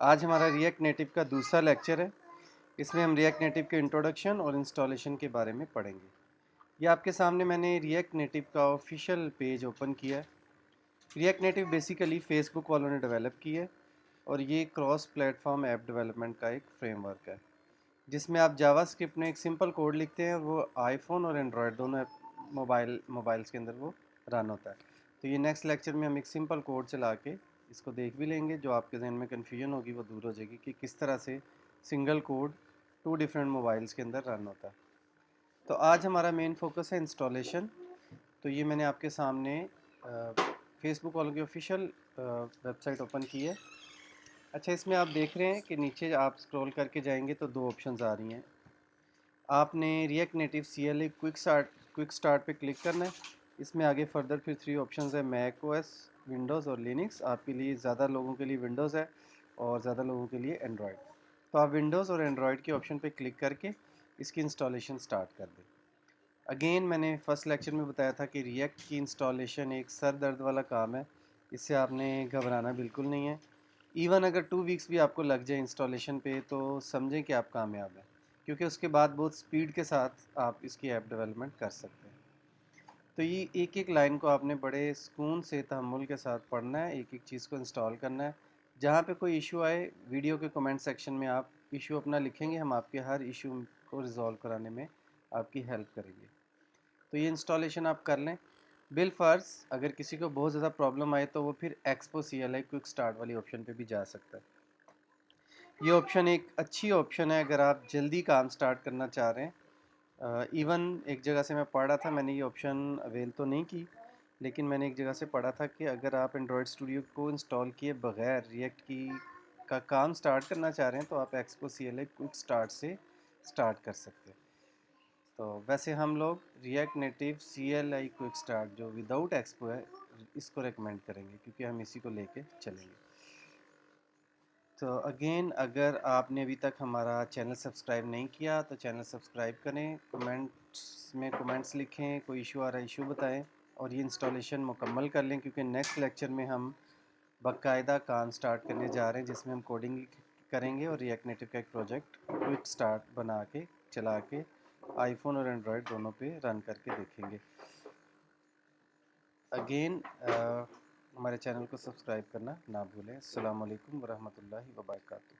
आज हमारा react native का दूसरा लेक्चर है। इसमें हम रिएक्ट नेटिव के इंट्रोडक्शन और इंस्टॉलेशन के बारे में पढ़ेंगे। ये आपके सामने मैंने रिएक्ट नेटिव का ऑफिशियल पेज ओपन किया है। रिएक्ट नेटिव बेसिकली फेसबुक वालों ने डेवलप की है और ये क्रॉस प्लेटफॉर्म ऐप डेवलपमेंट का एक फ्रेमवर्क है, जिसमें आप जावास्क्रिप्ट में एक सिंपल कोड लिखते हैं और वो आईफोन और एंड्रॉयड दोनों मोबाइल्स के अंदर वो रन होता है। तो ये नेक्स्ट लेक्चर में हम एक सिंपल कोड चला के इसको देख भी लेंगे। जो आपके जहन में कन्फ्यूजन होगी वो दूर हो जाएगी कि किस तरह से सिंगल कोड 2 डिफरेंट मोबाइल्स के अंदर रन होता है। तो आज हमारा मेन फोकस है इंस्टॉलेशन। तो ये मैंने आपके सामने फेसबुक वालों की ऑफिशियल वेबसाइट ओपन की है। अच्छा, इसमें आप देख रहे हैं कि नीचे आप स्क्रॉल करके जाएंगे तो 2 ऑप्शंस आ रही हैं। आपने react native CLA quick start पे क्लिक करना है। इसमें आगे फर्दर फिर 3 ऑप्शंस है, मैक ओएस, विंडोज़ और लिनक्स। आपके लिए ज़्यादा लोगों के लिए विंडोज़ है और ज़्यादा लोगों के लिए एंड्रॉयड। तो आप विंडोज़ और एंड्रॉयड के ऑप्शन पे क्लिक करके इसकी इंस्टॉलेशन स्टार्ट कर दें। अगेन मैंने फर्स्ट लेक्चर में बताया था कि रिएक्ट की इंस्टॉलेशन एक सर दर्द वाला काम है। इससे आपने घबराना बिल्कुल नहीं है। इवन अगर 2 वीक्स भी आपको लग जाए इंस्टॉलेशन पे तो समझें कि आप कामयाब हैं, क्योंकि उसके बाद बहुत स्पीड के साथ आप इसकी ऐप डेवलपमेंट कर सकते हैं। तो ये एक एक लाइन को आपने बड़े सुकून से तहम्मुल के साथ पढ़ना है, एक एक चीज़ को इंस्टॉल करना है। जहाँ पे कोई इशू आए वीडियो के कमेंट सेक्शन में आप इशू अपना लिखेंगे, हम आपके हर इशू को रिजॉल्व कराने में आपकी हेल्प करेंगे। तो ये इंस्टॉलेशन आप कर लें। बिल फ़र्ज़ अगर किसी को बहुत ज़्यादा प्रॉब्लम आए तो वो फिर एक्सपो CLI क्विक स्टार्ट वाली ऑप्शन पे भी जा सकता है। ये ऑप्शन एक अच्छी ऑप्शन है अगर आप जल्दी काम स्टार्ट करना चाह रहे हैं। इवन एक जगह से मैं पढ़ रहा था, मैंने ये ऑप्शन अवेल तो नहीं की, लेकिन मैंने एक जगह से पढ़ा था कि अगर आप एंड्रॉयड स्टूडियो को इंस्टॉल किए बगैर रिएक्ट की का काम स्टार्ट करना चाह रहे हैं तो आप एक्सपो CLI क्विक स्टार्ट से स्टार्ट कर सकते हैं। तो वैसे हम लोग react native CLI quick start जो विदाउट एक्सपो है इसको रेकमेंड करेंगे, क्योंकि हम इसी को लेके चलेंगे। तो अगेन अगर आपने अभी तक हमारा चैनल सब्सक्राइब नहीं किया तो चैनल सब्सक्राइब करें, कमेंट्स में कमेंट्स लिखें, कोई इशू आ रहा है इशू बताएं और ये इंस्टॉलेशन मुकम्मल कर लें, क्योंकि नेक्स्ट लेक्चर में हम बाकायदा काम स्टार्ट करने जा रहे हैं जिसमें हम कोडिंग करेंगे और रिएक्ट नेटिव का एक प्रोजेक्ट क्विक स्टार्ट बना के चला के आईफोन और एंड्रॉयड दोनों पे रन करके देखेंगे। अगेन हमारे चैनल को सब्सक्राइब करना ना भूलें। अस्सलाम वालेकुम वरहमतुल्लाहि वबरकातुहू।